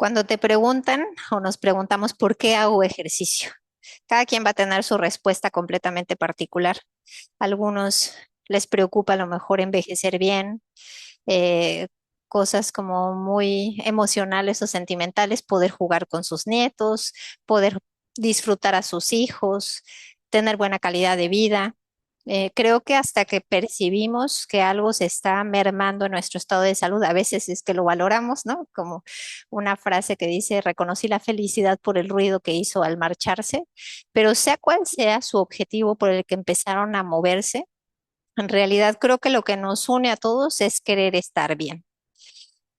Cuando te preguntan o nos preguntamos por qué hago ejercicio, cada quien va a tener su respuesta completamente particular. Algunos les preocupa a lo mejor envejecer bien, eh, cosas como muy emocionales o sentimentales, poder jugar con sus nietos, poder disfrutar a sus hijos, tener buena calidad de vida. Creo que hasta que percibimos que algo se está mermando en nuestro estado de salud, a veces es que lo valoramos, ¿no? Como una frase que dice, reconocí la felicidad por el ruido que hizo al marcharse, pero sea cual sea su objetivo por el que empezaron a moverse, en realidad creo que lo que nos une a todos es querer estar bien.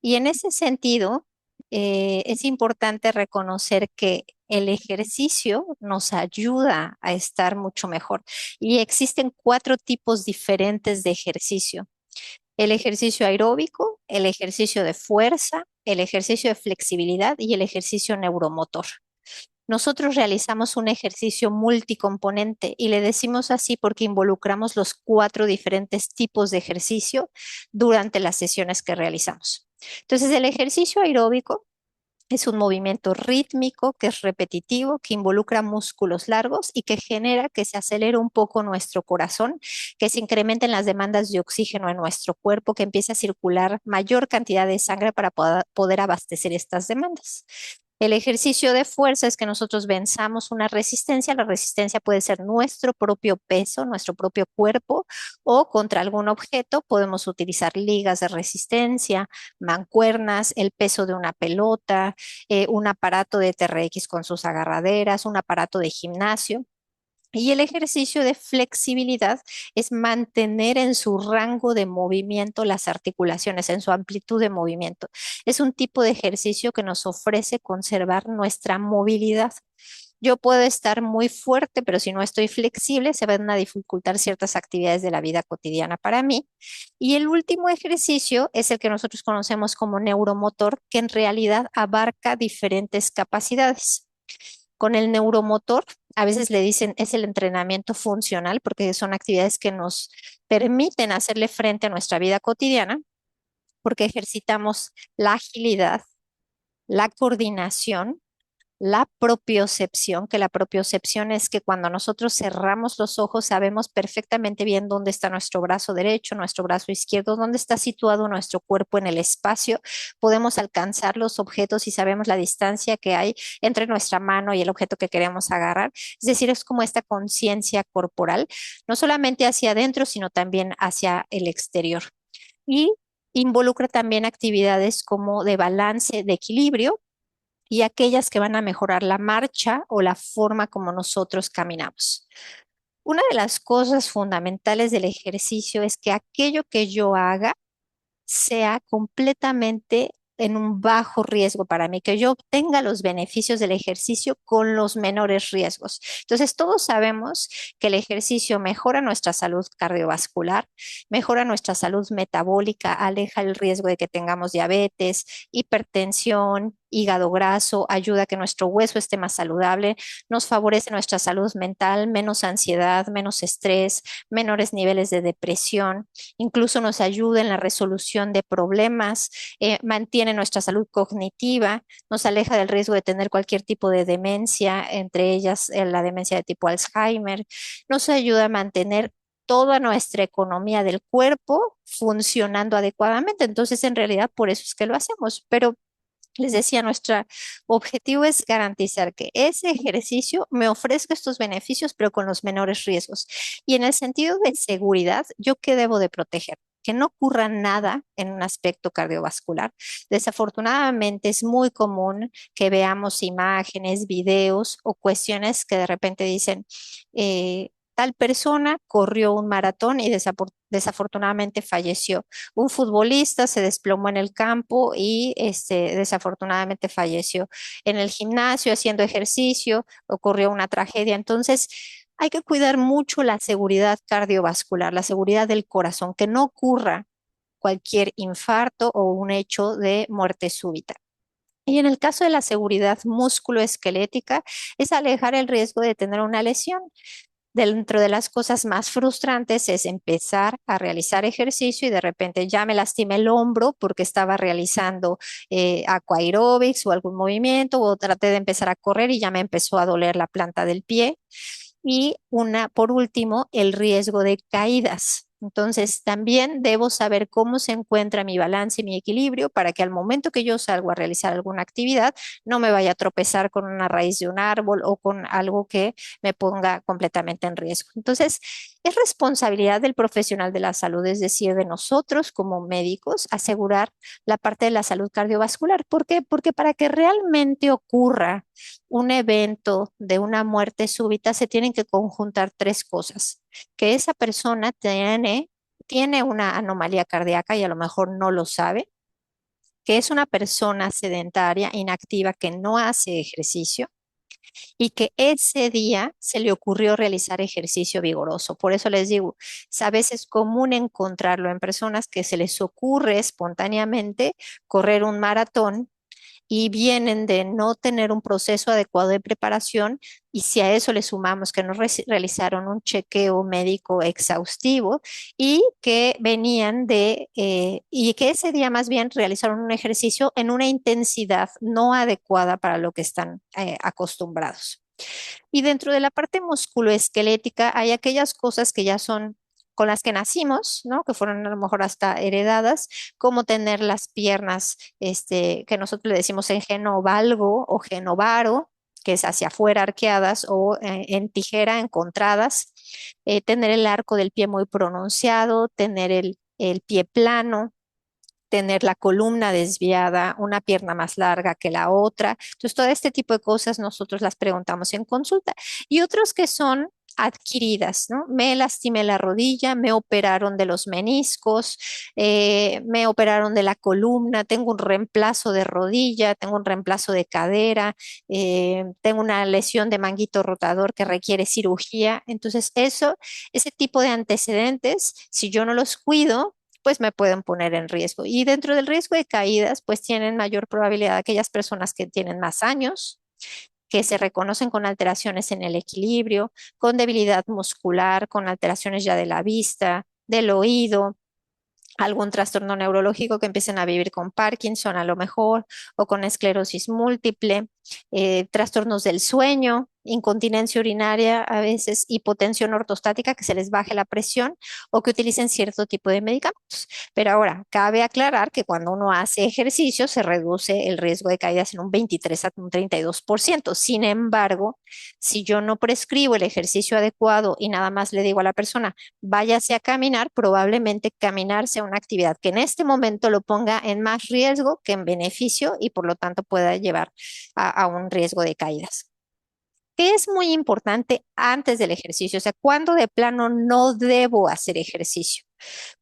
Y en ese sentido, es importante reconocer que el ejercicio nos ayuda a estar mucho mejor. Y existen cuatro tipos diferentes de ejercicio. El ejercicio aeróbico, el ejercicio de fuerza, el ejercicio de flexibilidad y el ejercicio neuromotor. Nosotros realizamos un ejercicio multicomponente y le decimos así porque involucramos los cuatro diferentes tipos de ejercicio durante las sesiones que realizamos. Entonces, el ejercicio aeróbico es un movimiento rítmico que es repetitivo, que involucra músculos largos y que genera que se acelere un poco nuestro corazón, que se incrementen las demandas de oxígeno en nuestro cuerpo, que empiece a circular mayor cantidad de sangre para poder abastecer estas demandas. El ejercicio de fuerza es que nosotros venzamos una resistencia. La resistencia puede ser nuestro propio peso, nuestro propio cuerpo o contra algún objeto. Podemos utilizar ligas de resistencia, mancuernas, el peso de una pelota, un aparato de TRX con sus agarraderas, un aparato de gimnasio. Y el ejercicio de flexibilidad es mantener en su rango de movimiento las articulaciones, en su amplitud de movimiento. Es un tipo de ejercicio que nos ofrece conservar nuestra movilidad. Yo puedo estar muy fuerte, pero si no estoy flexible, se van a dificultar ciertas actividades de la vida cotidiana para mí. Y el último ejercicio es el que nosotros conocemos como neuromotor, que en realidad abarca diferentes capacidades. Con el neuromotor, a veces le dicen es el entrenamiento funcional porque son actividades que nos permiten hacerle frente a nuestra vida cotidiana porque ejercitamos la agilidad, la coordinación, la propiocepción, que la propiocepción es que cuando nosotros cerramos los ojos sabemos perfectamente bien dónde está nuestro brazo derecho, nuestro brazo izquierdo, dónde está situado nuestro cuerpo en el espacio. Podemos alcanzar los objetos y sabemos la distancia que hay entre nuestra mano y el objeto que queremos agarrar. Es decir, es como esta conciencia corporal, no solamente hacia adentro, sino también hacia el exterior. Y involucra también actividades como de balance, de equilibrio y aquellas que van a mejorar la marcha o la forma como nosotros caminamos. Una de las cosas fundamentales del ejercicio es que aquello que yo haga sea completamente en un bajo riesgo para mí, que yo obtenga los beneficios del ejercicio con los menores riesgos. Entonces, todos sabemos que el ejercicio mejora nuestra salud cardiovascular, mejora nuestra salud metabólica, aleja el riesgo de que tengamos diabetes, hipertensión, hígado graso, ayuda a que nuestro hueso esté más saludable, nos favorece nuestra salud mental, menos ansiedad, menos estrés, menores niveles de depresión, incluso nos ayuda en la resolución de problemas, mantiene nuestra salud cognitiva, nos aleja del riesgo de tener cualquier tipo de demencia, entre ellas la demencia de tipo Alzheimer, nos ayuda a mantener toda nuestra economía del cuerpo funcionando adecuadamente. Entonces, en realidad, por eso es que lo hacemos. Pero les decía, nuestro objetivo es garantizar que ese ejercicio me ofrezca estos beneficios, pero con los menores riesgos. Y en el sentido de seguridad, ¿yo qué debo de proteger? Que no ocurra nada en un aspecto cardiovascular. Desafortunadamente es muy común que veamos imágenes, videos o cuestiones que de repente dicen, tal persona corrió un maratón y desafortunadamente falleció. Un futbolista se desplomó en el campo y desafortunadamente falleció. En el gimnasio haciendo ejercicio ocurrió una tragedia. Entonces, hay que cuidar mucho la seguridad cardiovascular, la seguridad del corazón, que no ocurra cualquier infarto o un hecho de muerte súbita. Y en el caso de la seguridad musculoesquelética, es alejar el riesgo de tener una lesión. Dentro de las cosas más frustrantes es empezar a realizar ejercicio y de repente ya me lastimé el hombro porque estaba realizando aquaerobics o algún movimiento o traté de empezar a correr y ya me empezó a doler la planta del pie. Y por último, el riesgo de caídas. Entonces, también debo saber cómo se encuentra mi balance y mi equilibrio para que al momento que yo salgo a realizar alguna actividad, no me vaya a tropezar con una raíz de un árbol o con algo que me ponga completamente en riesgo. Entonces, es responsabilidad del profesional de la salud, es decir, de nosotros como médicos, asegurar la parte de la salud cardiovascular. ¿Por qué? Porque para que realmente ocurra un evento de una muerte súbita, se tienen que conjuntar tres cosas. Que esa persona tiene una anomalía cardíaca y a lo mejor no lo sabe, que es una persona sedentaria, inactiva, que no hace ejercicio y que ese día se le ocurrió realizar ejercicio vigoroso. Por eso les digo, es a veces común encontrarlo en personas que se les ocurre espontáneamente correr un maratón y vienen de no tener un proceso adecuado de preparación y si a eso le sumamos que no realizaron un chequeo médico exhaustivo y que venían y que ese día más bien realizaron un ejercicio en una intensidad no adecuada para lo que están acostumbrados. Y dentro de la parte musculoesquelética hay aquellas cosas que ya son con las que nacimos, ¿no? Que fueron a lo mejor hasta heredadas, como tener las piernas, que nosotros le decimos en genovalgo o genovaro, que es hacia afuera arqueadas o en tijera encontradas, tener el arco del pie muy pronunciado, tener el pie plano, tener la columna desviada, una pierna más larga que la otra. Entonces, todo este tipo de cosas nosotros las preguntamos en consulta. Y otros que son adquiridas, ¿no? Me lastimé la rodilla, me operaron de los meniscos, me operaron de la columna, tengo un reemplazo de rodilla, tengo un reemplazo de cadera, tengo una lesión de manguito rotador que requiere cirugía. Entonces, ese tipo de antecedentes, si yo no los cuido, pues me pueden poner en riesgo. Y dentro del riesgo de caídas, pues tienen mayor probabilidad aquellas personas que tienen más años, que se reconocen con alteraciones en el equilibrio, con debilidad muscular, con alteraciones ya de la vista, del oído, algún trastorno neurológico que empiecen a vivir con Parkinson a lo mejor, o con esclerosis múltiple, trastornos del sueño, incontinencia urinaria, a veces hipotensión ortostática, que se les baje la presión o que utilicen cierto tipo de medicamentos. Pero ahora, cabe aclarar que cuando uno hace ejercicio se reduce el riesgo de caídas en un 23 a un 32%. Sin embargo, si yo no prescribo el ejercicio adecuado y nada más le digo a la persona, váyase a caminar, probablemente caminar sea una actividad que en este momento lo ponga en más riesgo que en beneficio y por lo tanto pueda llevar a un riesgo de caídas. ¿Qué es muy importante antes del ejercicio? O sea, cuando de plano no debo hacer ejercicio.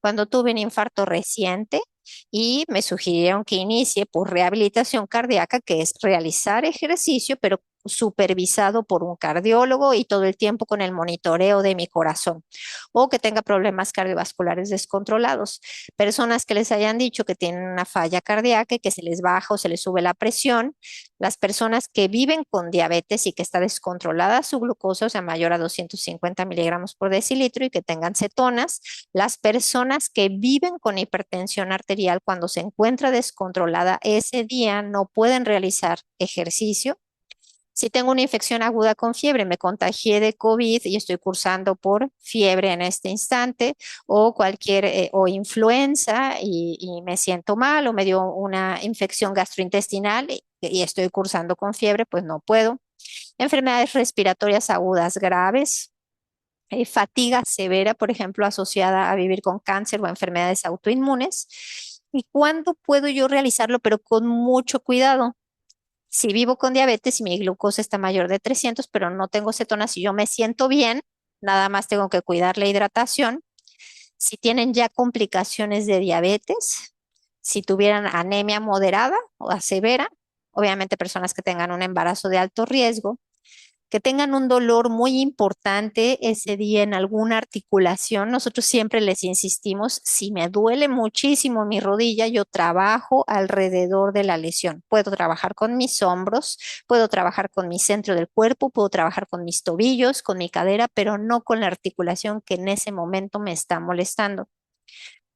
Cuando tuve un infarto reciente y me sugirieron que inicie por rehabilitación cardíaca, que es realizar ejercicio, pero supervisado por un cardiólogo y todo el tiempo con el monitoreo de mi corazón, o que tenga problemas cardiovasculares descontrolados. Personas que les hayan dicho que tienen una falla cardíaca y que se les baja o se les sube la presión, las personas que viven con diabetes y que está descontrolada su glucosa, o sea, mayor a 250 miligramos por decilitro y que tengan cetonas, las personas que viven con hipertensión arterial cuando se encuentra descontrolada ese día no pueden realizar ejercicio. Si tengo una infección aguda con fiebre, me contagié de COVID y estoy cursando por fiebre en este instante, o o influenza y me siento mal, o me dio una infección gastrointestinal y estoy cursando con fiebre, pues no puedo. Enfermedades respiratorias agudas graves, fatiga severa, por ejemplo, asociada a vivir con cáncer o enfermedades autoinmunes. ¿Y cuándo puedo yo realizarlo, pero con mucho cuidado? Si vivo con diabetes y mi glucosa está mayor de 300, pero no tengo cetonas y yo me siento bien, nada más tengo que cuidar la hidratación. Si tienen ya complicaciones de diabetes, si tuvieran anemia moderada o severa, obviamente personas que tengan un embarazo de alto riesgo, que tengan un dolor muy importante ese día en alguna articulación. Nosotros siempre les insistimos, si me duele muchísimo mi rodilla, yo trabajo alrededor de la lesión. Puedo trabajar con mis hombros, puedo trabajar con mi centro del cuerpo, puedo trabajar con mis tobillos, con mi cadera, pero no con la articulación que en ese momento me está molestando.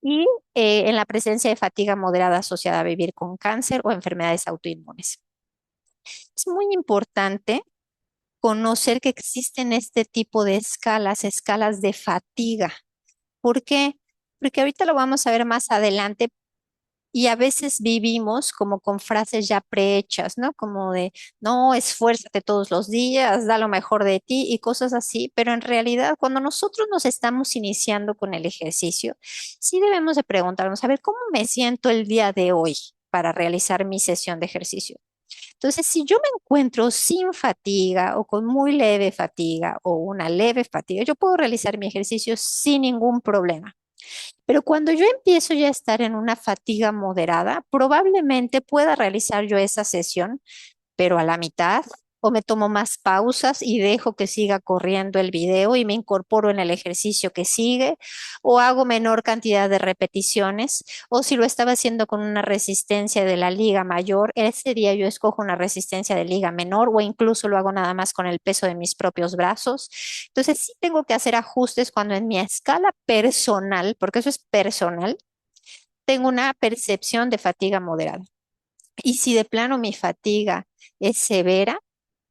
Y en la presencia de fatiga moderada asociada a vivir con cáncer o enfermedades autoinmunes. Es muy importante conocer que existen este tipo de escalas, escalas de fatiga. ¿Por qué? Porque ahorita lo vamos a ver más adelante y a veces vivimos como con frases ya prehechas, ¿no? Como de, no, esfuérzate todos los días, da lo mejor de ti y cosas así, pero en realidad cuando nosotros nos estamos iniciando con el ejercicio, sí debemos de preguntarnos, a ver, ¿cómo me siento el día de hoy para realizar mi sesión de ejercicio? Entonces, si yo me encuentro sin fatiga o con muy leve fatiga o una leve fatiga, yo puedo realizar mi ejercicio sin ningún problema. Pero cuando yo empiezo ya a estar en una fatiga moderada, probablemente pueda realizar yo esa sesión pero a la mitad, o me tomo más pausas y dejo que siga corriendo el video y me incorporo en el ejercicio que sigue, o hago menor cantidad de repeticiones, o si lo estaba haciendo con una resistencia de la liga mayor, ese día yo escojo una resistencia de liga menor o incluso lo hago nada más con el peso de mis propios brazos. Entonces sí tengo que hacer ajustes cuando en mi escala personal, porque eso es personal, tengo una percepción de fatiga moderada. Y si de plano mi fatiga es severa,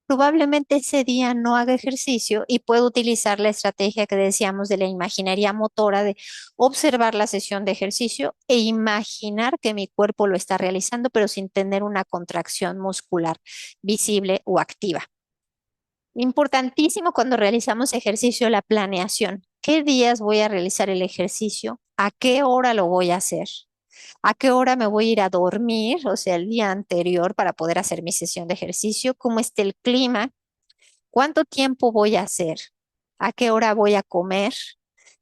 probablemente ese día no haga ejercicio y puedo utilizar la estrategia que decíamos de la imaginería motora, de observar la sesión de ejercicio e imaginar que mi cuerpo lo está realizando, pero sin tener una contracción muscular visible o activa. Importantísimo cuando realizamos ejercicio, la planeación. ¿Qué días voy a realizar el ejercicio? ¿A qué hora lo voy a hacer? ¿A qué hora me voy a ir a dormir? O sea, el día anterior para poder hacer mi sesión de ejercicio. ¿Cómo está el clima? ¿Cuánto tiempo voy a hacer? ¿A qué hora voy a comer?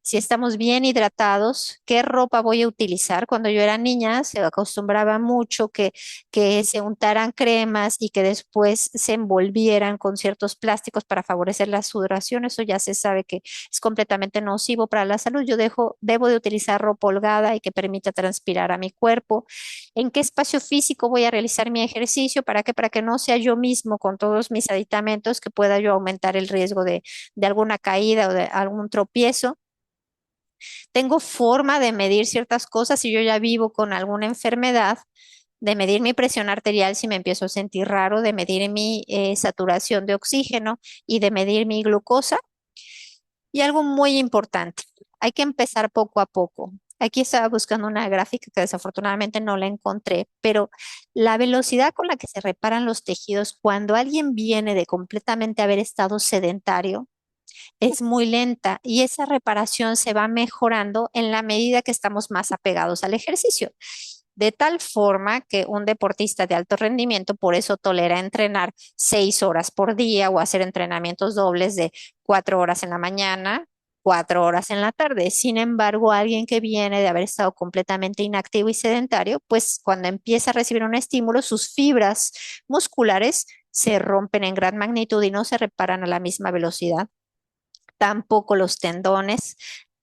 Si estamos bien hidratados, ¿qué ropa voy a utilizar? Cuando yo era niña se acostumbraba mucho que se untaran cremas y que después se envolvieran con ciertos plásticos para favorecer la sudoración. Eso ya se sabe que es completamente nocivo para la salud. Debo de utilizar ropa holgada y que permita transpirar a mi cuerpo. ¿En qué espacio físico voy a realizar mi ejercicio? ¿Para qué? Para que no sea yo mismo con todos mis aditamentos que pueda yo aumentar el riesgo de alguna caída o de algún tropiezo. Tengo forma de medir ciertas cosas si yo ya vivo con alguna enfermedad, de medir mi presión arterial si me empiezo a sentir raro, de medir mi saturación de oxígeno y de medir mi glucosa. Y algo muy importante, hay que empezar poco a poco. Aquí estaba buscando una gráfica que desafortunadamente no la encontré, pero la velocidad con la que se reparan los tejidos cuando alguien viene de completamente haber estado sedentario es muy lenta y esa reparación se va mejorando en la medida que estamos más apegados al ejercicio. De tal forma que un deportista de alto rendimiento por eso tolera entrenar 6 horas por día o hacer entrenamientos dobles de 4 horas en la mañana, 4 horas en la tarde. Sin embargo, alguien que viene de haber estado completamente inactivo y sedentario, pues cuando empieza a recibir un estímulo, sus fibras musculares se rompen en gran magnitud y no se reparan a la misma velocidad, tampoco los tendones,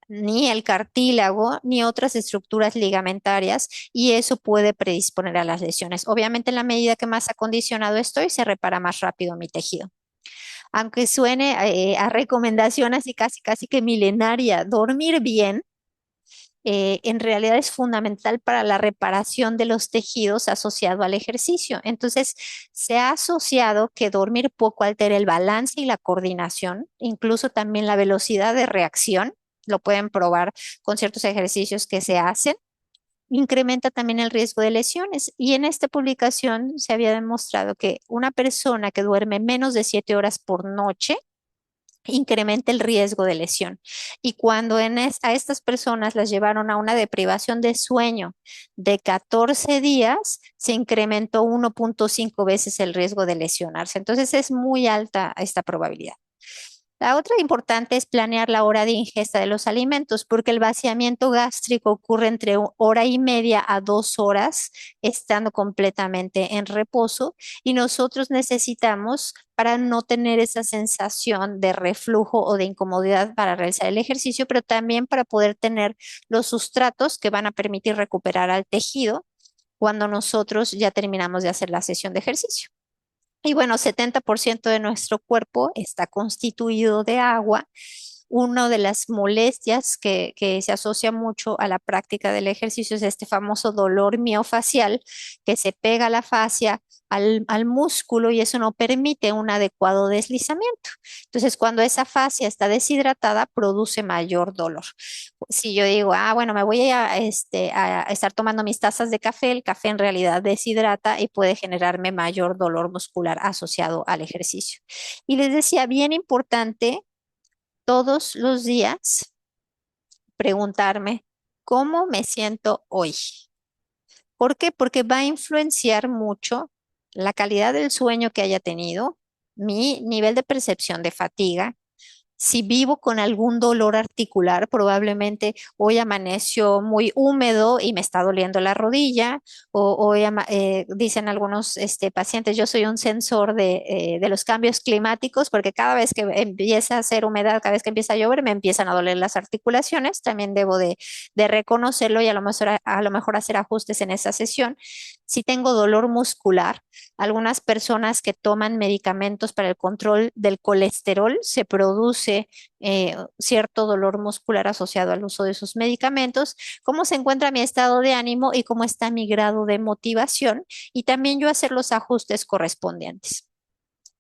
ni el cartílago, ni otras estructuras ligamentarias, y eso puede predisponer a las lesiones. Obviamente, en la medida que más acondicionado estoy, se repara más rápido mi tejido. Aunque suene a recomendación así casi, casi que milenaria, dormir bien en realidad es fundamental para la reparación de los tejidos asociado al ejercicio. Entonces, se ha asociado que dormir poco altera el balance y la coordinación, incluso también la velocidad de reacción. Lo pueden probar con ciertos ejercicios que se hacen. Incrementa también el riesgo de lesiones. Y en esta publicación se había demostrado que una persona que duerme menos de 7 horas por noche incrementa el riesgo de lesión. Y cuando a estas personas las llevaron a una deprivación de sueño de 14 días, se incrementó 1.5 veces el riesgo de lesionarse. Entonces es muy alta esta probabilidad. La otra importante es planear la hora de ingesta de los alimentos, porque el vaciamiento gástrico ocurre entre hora y media a 2 horas, estando completamente en reposo, y nosotros necesitamos, para no tener esa sensación de reflujo o de incomodidad para realizar el ejercicio, pero también para poder tener los sustratos que van a permitir recuperar al tejido cuando nosotros ya terminamos de hacer la sesión de ejercicio. Y bueno, 70% de nuestro cuerpo está constituido de agua. Una de las molestias que se asocia mucho a la práctica del ejercicio es este famoso dolor miofacial que se pega a la fascia, al músculo, y eso no permite un adecuado deslizamiento. Entonces, cuando esa fascia está deshidratada, produce mayor dolor. Si yo digo, bueno, me voy a estar tomando mis tazas de café, el café en realidad deshidrata y puede generarme mayor dolor muscular asociado al ejercicio. Y les decía, bien importante, todos los días preguntarme cómo me siento hoy. ¿Por qué? Porque va a influenciar mucho la calidad del sueño que haya tenido, mi nivel de percepción de fatiga. Si vivo con algún dolor articular, probablemente hoy amaneció muy húmedo y me está doliendo la rodilla, o hoy dicen algunos pacientes, yo soy un sensor de los cambios climáticos, porque cada vez que empieza a hacer humedad, cada vez que empieza a llover, me empiezan a doler las articulaciones. También debo de reconocerlo y a lo mejor hacer ajustes en esa sesión. Si tengo dolor muscular, algunas personas que toman medicamentos para el control del colesterol, se produce cierto dolor muscular asociado al uso de esos medicamentos. ¿Cómo se encuentra mi estado de ánimo y cómo está mi grado de motivación? Y también yo hacer los ajustes correspondientes.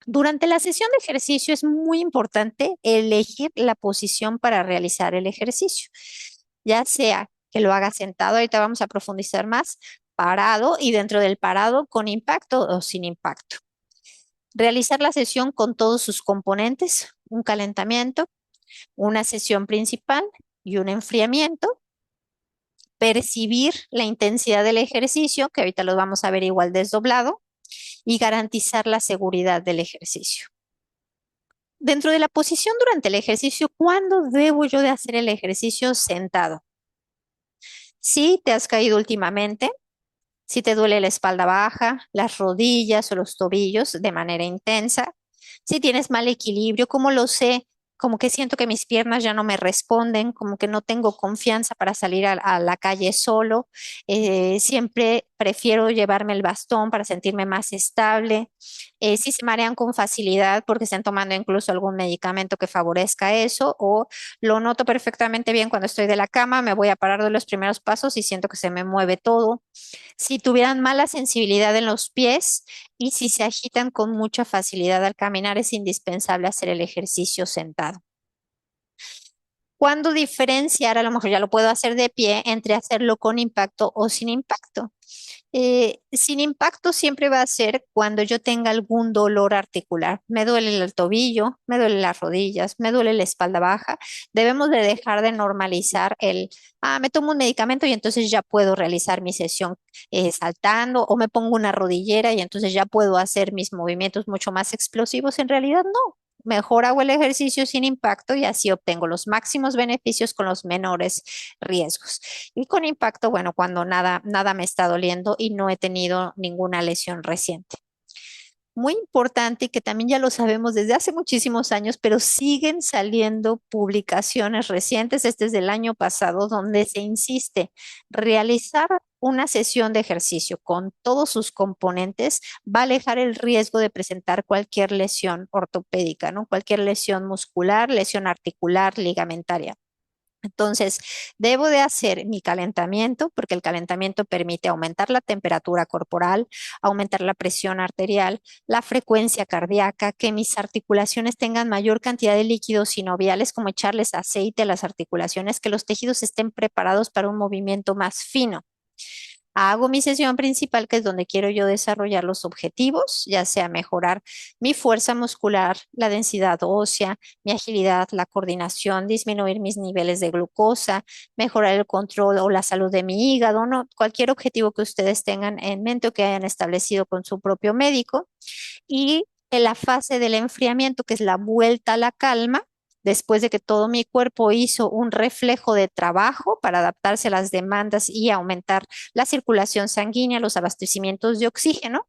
Durante la sesión de ejercicio es muy importante elegir la posición para realizar el ejercicio, ya sea que lo haga sentado, ahorita vamos a profundizar más, parado, y dentro del parado con impacto o sin impacto. Realizar la sesión con todos sus componentes, un calentamiento, una sesión principal y un enfriamiento. Percibir la intensidad del ejercicio, que ahorita lo vamos a ver igual desdoblado, y garantizar la seguridad del ejercicio. Dentro de la posición durante el ejercicio, ¿cuándo debo yo de hacer el ejercicio sentado? Si te has caído últimamente, si te duele la espalda baja, las rodillas o los tobillos de manera intensa, si tienes mal equilibrio, ¿cómo lo sé? Como que siento que mis piernas ya no me responden, como que no tengo confianza para salir a la calle solo. Siempre prefiero llevarme el bastón para sentirme más estable. Si se marean con facilidad porque están tomando incluso algún medicamento que favorezca eso, o lo noto perfectamente bien cuando estoy de la cama, me voy a parar de los primeros pasos y siento que se me mueve todo. Si tuvieran mala sensibilidad en los pies y si se agitan con mucha facilidad al caminar, es indispensable hacer el ejercicio sentado. ¿Cuándo diferenciar? A lo mejor ya lo puedo hacer de pie entre hacerlo con impacto o sin impacto. Sin impacto siempre va a ser cuando yo tenga algún dolor articular. Me duele el tobillo, me duele las rodillas, me duele la espalda baja. Debemos de dejar de normalizar me tomo un medicamento y entonces ya puedo realizar mi sesión saltando, o me pongo una rodillera y entonces ya puedo hacer mis movimientos mucho más explosivos. En realidad no. Mejor hago el ejercicio sin impacto y así obtengo los máximos beneficios con los menores riesgos. Y con impacto, bueno, cuando nada me está doliendo y no he tenido ninguna lesión reciente. Muy importante, y que también ya lo sabemos desde hace muchísimos años, pero siguen saliendo publicaciones recientes, este es del año pasado, donde se insiste realizar una sesión de ejercicio con todos sus componentes va a alejar el riesgo de presentar cualquier lesión ortopédica, ¿no? Cualquier lesión muscular, lesión articular, ligamentaria. Entonces, debo de hacer mi calentamiento porque el calentamiento permite aumentar la temperatura corporal, aumentar la presión arterial, la frecuencia cardíaca, que mis articulaciones tengan mayor cantidad de líquidos sinoviales, como echarles aceite a las articulaciones, que los tejidos estén preparados para un movimiento más fino. Hago mi sesión principal, que es donde quiero yo desarrollar los objetivos, ya sea mejorar mi fuerza muscular, la densidad ósea, mi agilidad, la coordinación, disminuir mis niveles de glucosa, mejorar el control o la salud de mi hígado, ¿no? Cualquier objetivo que ustedes tengan en mente o que hayan establecido con su propio médico. Y En la fase del enfriamiento, que es la vuelta a la calma, después de que todo mi cuerpo hizo un reflejo de trabajo para adaptarse a las demandas y aumentar la circulación sanguínea, los abastecimientos de oxígeno,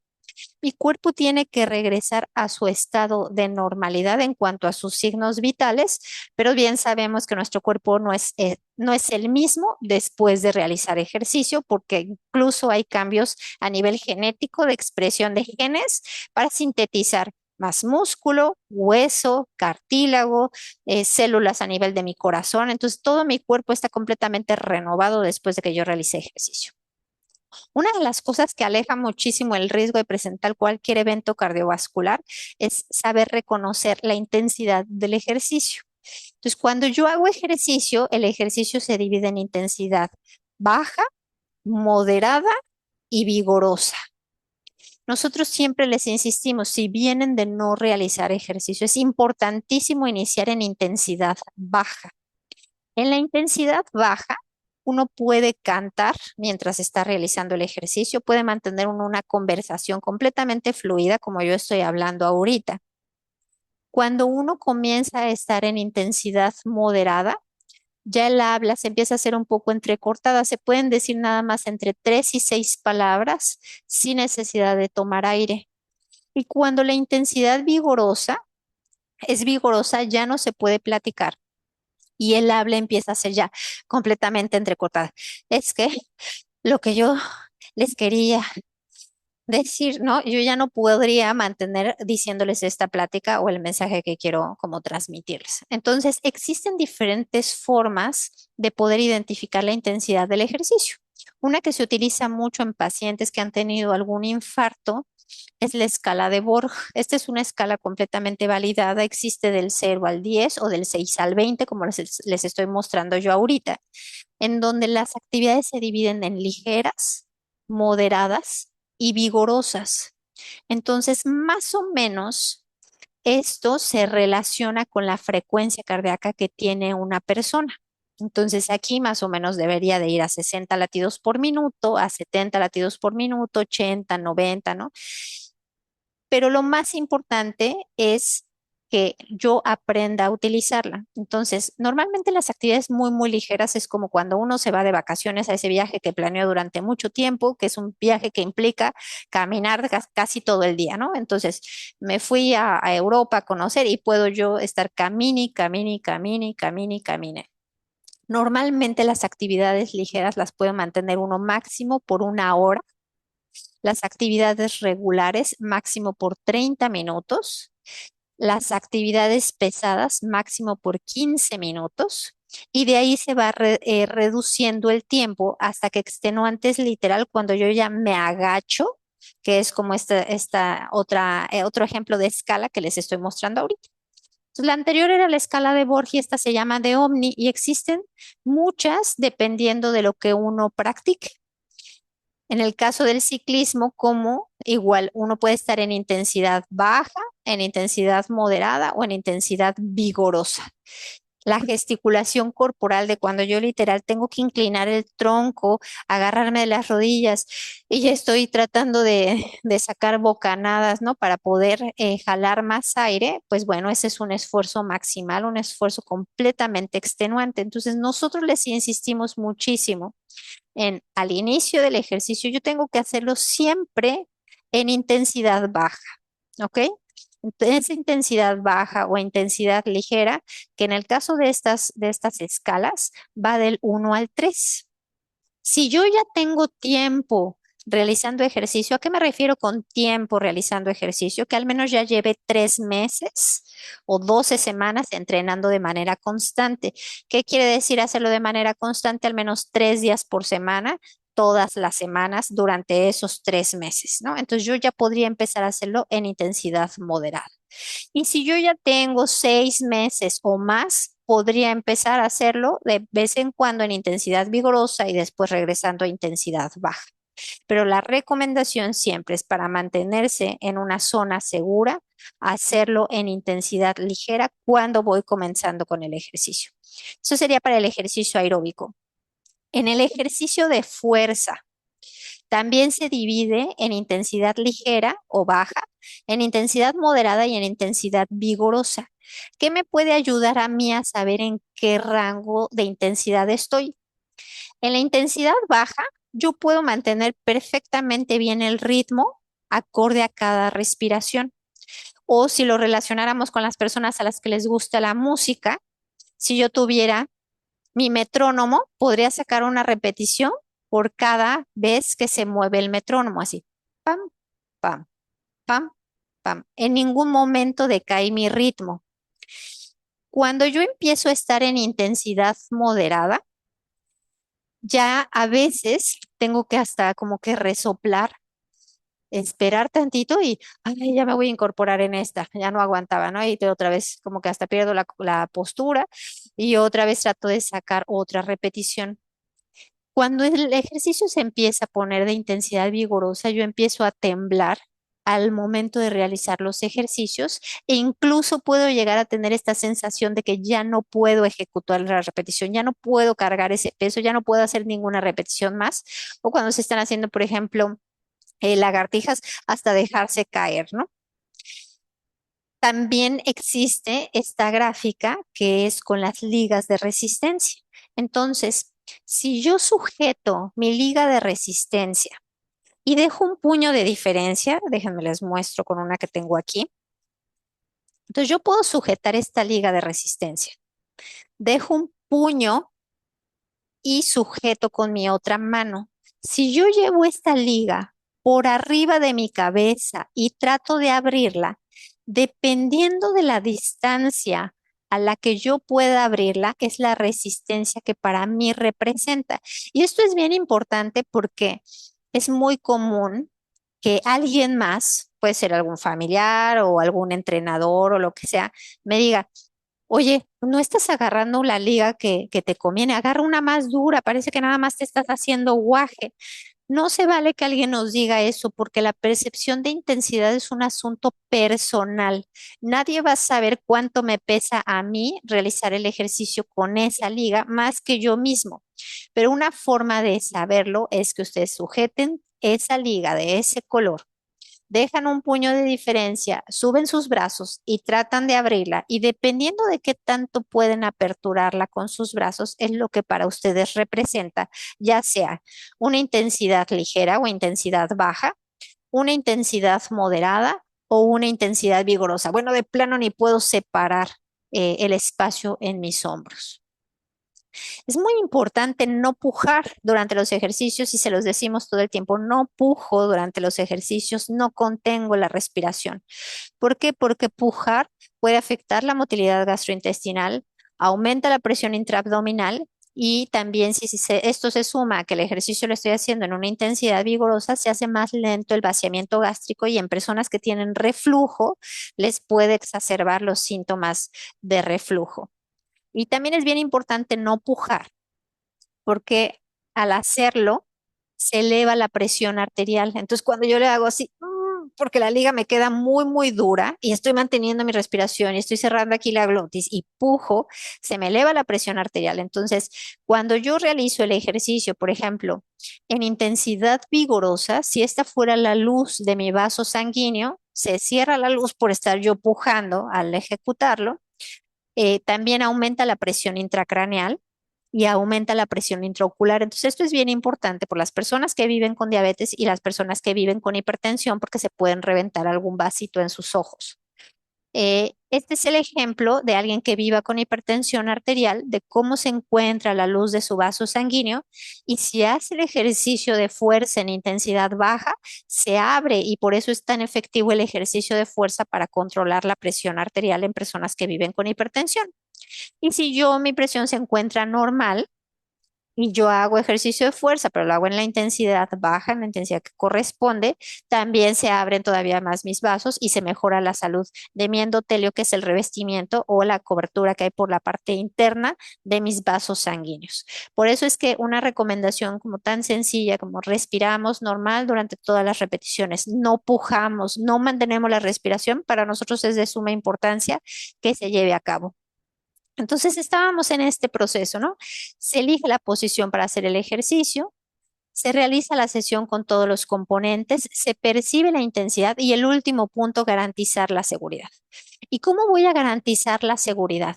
mi cuerpo tiene que regresar a su estado de normalidad en cuanto a sus signos vitales, pero bien sabemos que nuestro cuerpo no es el mismo después de realizar ejercicio, porque incluso hay cambios a nivel genético de expresión de genes para sintetizar más músculo, hueso, cartílago, células a nivel de mi corazón. Entonces, todo mi cuerpo está completamente renovado después de que yo realicé ejercicio. Una de las cosas que aleja muchísimo el riesgo de presentar cualquier evento cardiovascular es saber reconocer la intensidad del ejercicio. Entonces, cuando yo hago ejercicio, el ejercicio se divide en intensidad baja, moderada y vigorosa. Nosotros siempre les insistimos, si vienen de no realizar ejercicio, es importantísimo iniciar en intensidad baja. En la intensidad baja, uno puede cantar mientras está realizando el ejercicio, puede mantener una conversación completamente fluida como yo estoy hablando ahorita. Cuando uno comienza a estar en intensidad moderada, ya el habla se empieza a hacer un poco entrecortada, se pueden decir nada más entre 3 y 6 palabras sin necesidad de tomar aire. Y cuando la intensidad vigorosa es vigorosa, ya no se puede platicar y el habla empieza a ser ya completamente entrecortada. Es que lo que yo les quería decir, ¿no? Yo ya no podría mantener diciéndoles esta plática o el mensaje que quiero como transmitirles. Entonces, existen diferentes formas de poder identificar la intensidad del ejercicio. Una que se utiliza mucho en pacientes que han tenido algún infarto es la escala de Borg. Esta es una escala completamente validada, existe del 0 al 10 o del 6 al 20, como les estoy mostrando yo ahorita, en donde las actividades se dividen en ligeras, moderadas y vigorosas. Entonces, más o menos, esto se relaciona con la frecuencia cardíaca que tiene una persona. Entonces, aquí más o menos debería de ir a 60 latidos por minuto, a 70 latidos por minuto, 80, 90, ¿no? Pero lo más importante es que yo aprenda a utilizarla. Entonces, normalmente las actividades muy ligeras es como cuando uno se va de vacaciones a ese viaje que planeó durante mucho tiempo, que es un viaje que implica caminar casi todo el día, ¿no? Entonces, me fui a Europa a conocer y puedo yo estar camine. Normalmente las actividades ligeras las puedo mantener uno máximo por 1 hora, las actividades regulares máximo por 30 minutos, las actividades pesadas máximo por 15 minutos y de ahí se va reduciendo el tiempo hasta que extenuantes literal cuando yo ya me agacho, que es como esta otra, otro ejemplo de escala que les estoy mostrando ahorita. Entonces, la anterior era la escala de Borg y esta se llama de Omni y existen muchas dependiendo de lo que uno practique. En el caso del ciclismo, como igual uno puede estar en intensidad baja, en intensidad moderada o en intensidad vigorosa. La gesticulación corporal de cuando yo literal tengo que inclinar el tronco, agarrarme de las rodillas y ya estoy tratando de sacar bocanadas, ¿no? Para poder jalar más aire, pues bueno, ese es un esfuerzo maximal, un esfuerzo completamente extenuante. Entonces, nosotros les insistimos muchísimo al inicio del ejercicio, yo tengo que hacerlo siempre en intensidad baja, ¿ok? Esa intensidad baja o intensidad ligera, que en el caso de estas escalas va del 1 al 3. Si yo ya tengo tiempo realizando ejercicio, ¿a qué me refiero con tiempo realizando ejercicio? Que al menos ya lleve 3 meses o 12 semanas entrenando de manera constante. ¿Qué quiere decir hacerlo de manera constante? Al menos 3 días por semana, todas las semanas durante esos 3 meses, ¿no? Entonces yo ya podría empezar a hacerlo en intensidad moderada. Y si yo ya tengo 6 meses o más, podría empezar a hacerlo de vez en cuando en intensidad vigorosa y después regresando a intensidad baja. Pero la recomendación siempre es para mantenerse en una zona segura, hacerlo en intensidad ligera cuando voy comenzando con el ejercicio. Eso sería para el ejercicio aeróbico. En el ejercicio de fuerza, También se divide en intensidad ligera o baja, en intensidad moderada y en intensidad vigorosa. ¿Qué me puede ayudar a mí a saber en qué rango de intensidad estoy? En la intensidad baja, yo puedo mantener perfectamente bien el ritmo acorde a cada respiración. O si lo relacionáramos con las personas a las que les gusta la música, si yo tuviera mi metrónomo, podría sacar una repetición por cada vez que se mueve el metrónomo, así, pam, pam, pam, pam. En ningún momento decae mi ritmo. Cuando yo empiezo a estar en intensidad moderada, ya a veces tengo que hasta como que resoplar, esperar tantito y ay, ya me voy a incorporar en esta, ya no aguantaba, ¿no? Y otra vez como que hasta pierdo la postura y otra vez trato de sacar otra repetición. Cuando el ejercicio se empieza a poner de intensidad vigorosa, yo empiezo a temblar al momento de realizar los ejercicios e incluso puedo llegar a tener esta sensación de que ya no puedo ejecutar la repetición, ya no puedo cargar ese peso, ya no puedo hacer ninguna repetición más. O cuando se están haciendo, por ejemplo, lagartijas hasta dejarse caer, ¿no? También existe esta gráfica que es con las ligas de resistencia. Entonces, si yo sujeto mi liga de resistencia y dejo un puño de diferencia, déjenme les muestro con una que tengo aquí. Entonces, yo puedo sujetar esta liga de resistencia. Dejo un puño y sujeto con mi otra mano. Si yo llevo esta liga por arriba de mi cabeza y trato de abrirla, dependiendo de la distancia a la que yo pueda abrirla, es la resistencia que para mí representa. Y esto es bien importante porque es muy común que alguien más, puede ser algún familiar o algún entrenador o lo que sea, me diga, oye, no estás agarrando la liga que te conviene, agarra una más dura, parece que nada más te estás haciendo guaje. No se vale que alguien nos diga eso porque la percepción de intensidad es un asunto personal. Nadie va a saber cuánto me pesa a mí realizar el ejercicio con esa liga más que yo mismo. Pero una forma de saberlo es que ustedes sujeten esa liga de ese color, dejan un puño de diferencia, suben sus brazos y tratan de abrirla y dependiendo de qué tanto pueden aperturarla con sus brazos es lo que para ustedes representa, ya sea una intensidad ligera o intensidad baja, una intensidad moderada o una intensidad vigorosa. Bueno, de plano ni puedo separar el espacio en mis hombros. Es muy importante no pujar durante los ejercicios y se los decimos todo el tiempo, no pujo durante los ejercicios, no contengo la respiración. ¿Por qué? Porque pujar puede afectar la motilidad gastrointestinal, aumenta la presión intraabdominal y también esto se suma a que el ejercicio lo estoy haciendo en una intensidad vigorosa, se hace más lento el vaciamiento gástrico y en personas que tienen reflujo les puede exacerbar los síntomas de reflujo. Y también es bien importante no pujar, porque al hacerlo se eleva la presión arterial. Entonces, cuando yo le hago así, porque la liga me queda muy, muy dura y estoy manteniendo mi respiración y estoy cerrando aquí la glotis y pujo, se me eleva la presión arterial. Entonces, cuando yo realizo el ejercicio, por ejemplo, en intensidad vigorosa, si esta fuera la luz de mi vaso sanguíneo, se cierra la luz por estar yo pujando al ejecutarlo. También aumenta la presión intracraneal y aumenta la presión intraocular. Entonces, esto es bien importante por las personas que viven con diabetes y las personas que viven con hipertensión porque se pueden reventar algún vasito en sus ojos. Este es el ejemplo de alguien que viva con hipertensión arterial, de cómo se encuentra la luz de su vaso sanguíneo y si hace el ejercicio de fuerza en intensidad baja, se abre y por eso es tan efectivo el ejercicio de fuerza para controlar la presión arterial en personas que viven con hipertensión. Y si mi presión se encuentra normal, y yo hago ejercicio de fuerza, pero lo hago en la intensidad baja, en la intensidad que corresponde, también se abren todavía más mis vasos y se mejora la salud de mi endotelio, que es el revestimiento o la cobertura que hay por la parte interna de mis vasos sanguíneos. Por eso es que una recomendación como tan sencilla como respiramos normal durante todas las repeticiones, no pujamos, no mantenemos la respiración, para nosotros es de suma importancia que se lleve a cabo. Entonces estábamos en este proceso, ¿no? Se elige la posición para hacer el ejercicio, Se realiza la sesión con todos los componentes, se percibe la intensidad y el último punto, garantizar la seguridad. ¿Y cómo voy a garantizar la seguridad?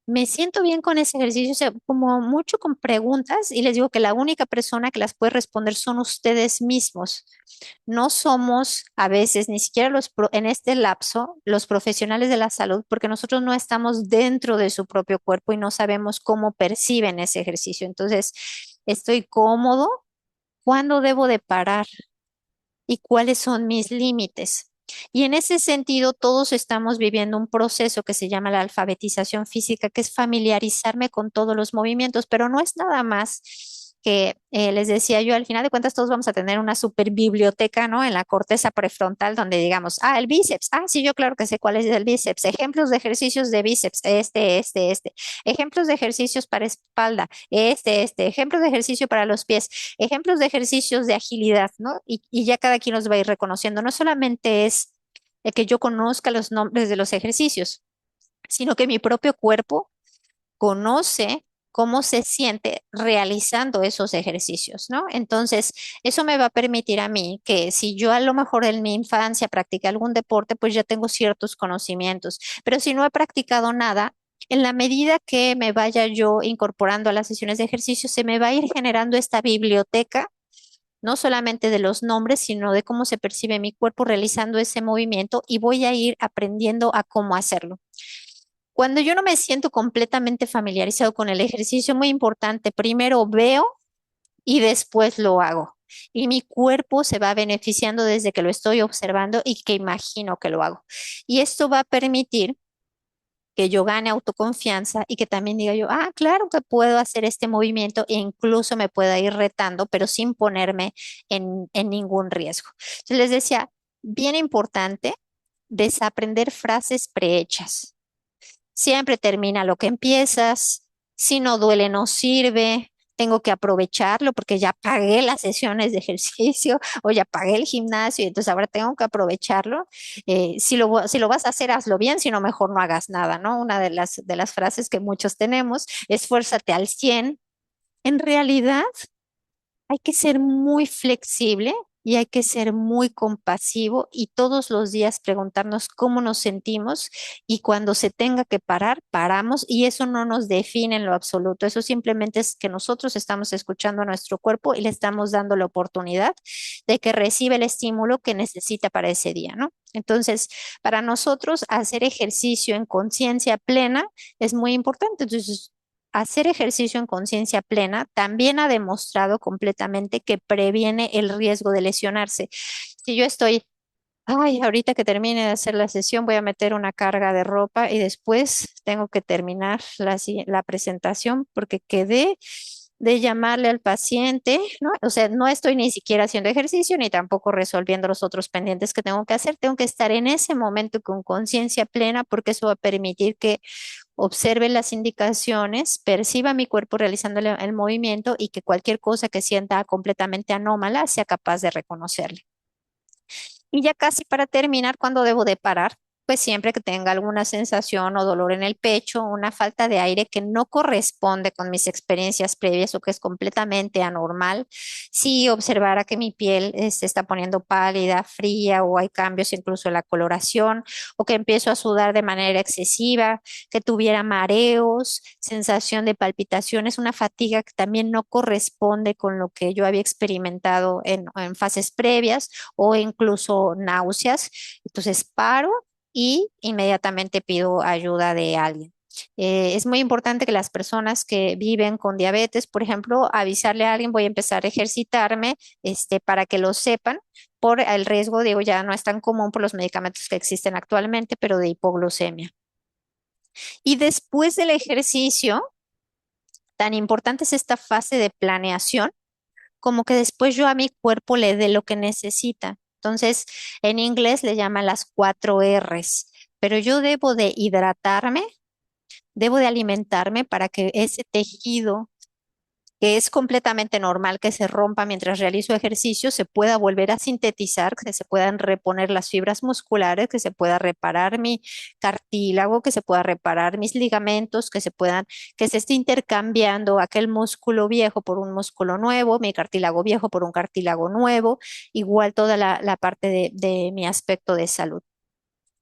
Me siento bien con ese ejercicio, o sea, como mucho con preguntas y les digo que la única persona que las puede responder son ustedes mismos. No somos a veces ni siquiera en este lapso los profesionales de la salud porque nosotros no estamos dentro de su propio cuerpo y no sabemos cómo perciben ese ejercicio. Entonces, estoy cómodo. ¿Cuándo debo de parar? ¿Y cuáles son mis límites? Y en ese sentido, todos estamos viviendo un proceso que se llama la alfabetización física, que es familiarizarme con todos los movimientos, pero no es nada más que, les decía yo, al final de cuentas todos vamos a tener una super biblioteca, ¿no? En la corteza prefrontal donde digamos, el bíceps, sí, yo claro que sé cuál es el bíceps, ejemplos de ejercicios de bíceps, ejemplos de ejercicios para espalda, ejemplos de ejercicio para los pies, ejemplos de ejercicios de agilidad, ¿no? Y ya cada quien los va a ir reconociendo. No solamente es el que yo conozca los nombres de los ejercicios, sino que mi propio cuerpo conoce cómo se siente realizando esos ejercicios, ¿no? Entonces, eso me va a permitir a mí que si yo a lo mejor en mi infancia practiqué algún deporte, pues ya tengo ciertos conocimientos, pero si no he practicado nada, en la medida que me vaya yo incorporando a las sesiones de ejercicio, se me va a ir generando esta biblioteca no solamente de los nombres, sino de cómo se percibe mi cuerpo realizando ese movimiento y voy a ir aprendiendo a cómo hacerlo. Cuando yo no me siento completamente familiarizado con el ejercicio, muy importante, primero veo y después lo hago. Y mi cuerpo se va beneficiando desde que lo estoy observando y que imagino que lo hago. Y esto va a permitir que yo gane autoconfianza y que también diga yo, claro que puedo hacer este movimiento e incluso me pueda ir retando, pero sin ponerme en ningún riesgo. Yo les decía, bien importante, desaprender frases prehechas. Siempre termina lo que empiezas. Si no duele, no sirve. Tengo que aprovecharlo porque ya pagué las sesiones de ejercicio o ya pagué el gimnasio y entonces ahora tengo que aprovecharlo. Si lo vas a hacer, hazlo bien, si no, mejor no hagas nada, ¿no? Una de las frases que muchos tenemos, esfuérzate al 100. En realidad, hay que ser muy flexible y hay que ser muy compasivo y todos los días preguntarnos cómo nos sentimos y cuando se tenga que parar, paramos y eso no nos define en lo absoluto. Eso simplemente es que nosotros estamos escuchando a nuestro cuerpo y le estamos dando la oportunidad de que reciba el estímulo que necesita para ese día, ¿no? Entonces, para nosotros hacer ejercicio en conciencia plena es muy importante. Entonces, hacer ejercicio en conciencia plena también ha demostrado completamente que previene el riesgo de lesionarse. Si yo estoy, ahorita que termine de hacer la sesión voy a meter una carga de ropa y después tengo que terminar la presentación porque quedé de llamarle al paciente, ¿no? O sea, no estoy ni siquiera haciendo ejercicio ni tampoco resolviendo los otros pendientes que tengo que hacer. Tengo que estar en ese momento con conciencia plena porque eso va a permitir que observe las indicaciones, perciba mi cuerpo realizando el movimiento y que cualquier cosa que sienta completamente anómala sea capaz de reconocerle. Y ya casi para terminar, cuando debo de parar, pues siempre que tenga alguna sensación o dolor en el pecho, una falta de aire que no corresponde con mis experiencias previas o que es completamente anormal, si observara que mi piel se está poniendo pálida, fría o hay cambios incluso en la coloración o que empiezo a sudar de manera excesiva, que tuviera mareos, sensación de palpitaciones, una fatiga que también no corresponde con lo que yo había experimentado en fases previas o incluso náuseas. Entonces paro y inmediatamente pido ayuda de alguien. Es muy importante que las personas que viven con diabetes, por ejemplo, avisarle a alguien, voy a empezar a ejercitarme, para que lo sepan, por el riesgo, digo, ya no es tan común por los medicamentos que existen actualmente, pero de hipoglucemia. Y después del ejercicio, tan importante es esta fase de planeación como que después yo a mi cuerpo le dé lo que necesita. Entonces, en inglés le llaman las 4 Rs, pero yo debo de hidratarme, debo de alimentarme para que ese tejido que es completamente normal que se rompa mientras realizo ejercicio, se pueda volver a sintetizar, que se puedan reponer las fibras musculares, que se pueda reparar mi cartílago, que se pueda reparar mis ligamentos, que se esté intercambiando aquel músculo viejo por un músculo nuevo, mi cartílago viejo por un cartílago nuevo, igual toda la parte de mi aspecto de salud,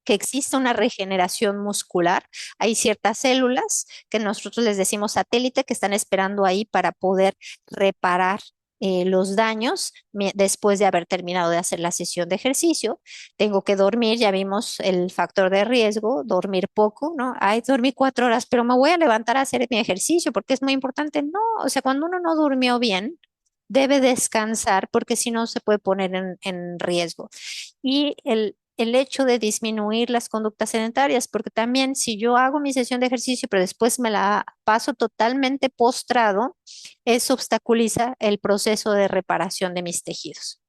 que exista una regeneración muscular. Hay ciertas células que nosotros les decimos satélite que están esperando ahí para poder reparar los daños después de haber terminado de hacer la sesión de ejercicio. Tengo que dormir, ya vimos el factor de riesgo, dormir poco, ¿no? Ay, dormí 4 horas, pero me voy a levantar a hacer mi ejercicio porque es muy importante. No, o sea, cuando uno no durmió bien, debe descansar porque si no se puede poner en riesgo. Y el hecho de disminuir las conductas sedentarias, porque también si yo hago mi sesión de ejercicio, pero después me la paso totalmente postrado, eso obstaculiza el proceso de reparación de mis tejidos.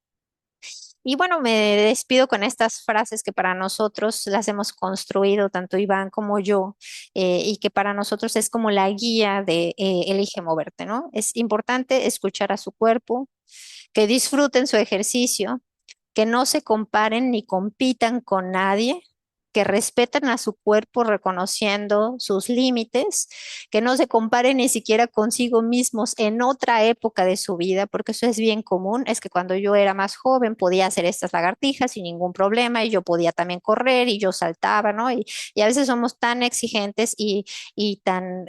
Y bueno, me despido con estas frases que para nosotros las hemos construido, tanto Iván como yo, y que para nosotros es como la guía de Elige Moverte, ¿no? Es importante escuchar a su cuerpo, que disfruten su ejercicio, que no se comparen ni compitan con nadie, que respeten a su cuerpo reconociendo sus límites, que no se comparen ni siquiera consigo mismos en otra época de su vida, porque eso es bien común. Es que cuando yo era más joven podía hacer estas lagartijas sin ningún problema y yo podía también correr y yo saltaba, ¿no? Y a veces somos tan exigentes y tan...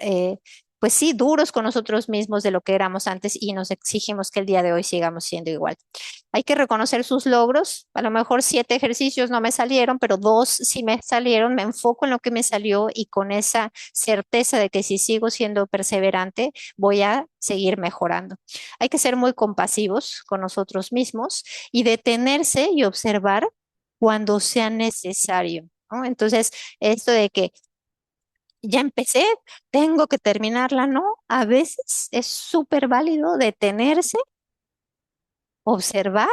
pues sí, duros con nosotros mismos de lo que éramos antes y nos exigimos que el día de hoy sigamos siendo igual. Hay que reconocer sus logros. A lo mejor 7 ejercicios no me salieron, pero 2 sí me salieron. Me enfoco en lo que me salió y con esa certeza de que si sigo siendo perseverante, voy a seguir mejorando. Hay que ser muy compasivos con nosotros mismos y detenerse y observar cuando sea necesario, ¿no? Entonces, esto de que ya empecé, tengo que terminarla, ¿no? A veces es súper válido detenerse, observar,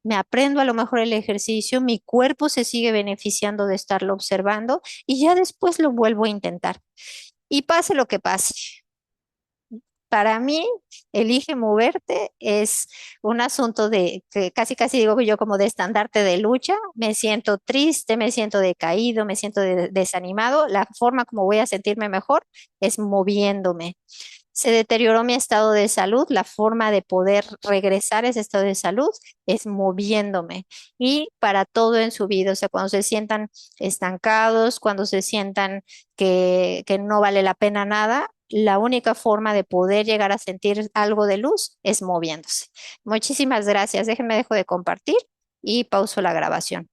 me aprendo a lo mejor el ejercicio, mi cuerpo se sigue beneficiando de estarlo observando y ya después lo vuelvo a intentar. Y pase lo que pase. Para mí, elige moverte es un asunto de que casi casi digo yo como de estandarte de lucha. Me siento triste, me siento decaído, me siento desanimado. La forma como voy a sentirme mejor es moviéndome. Se deterioró mi estado de salud, la forma de poder regresar a ese estado de salud es moviéndome y para todo en su vida, o sea, cuando se sientan estancados, cuando se sientan que no vale la pena nada, la única forma de poder llegar a sentir algo de luz es moviéndose. Muchísimas gracias. Déjenme dejo de compartir y pauso la grabación.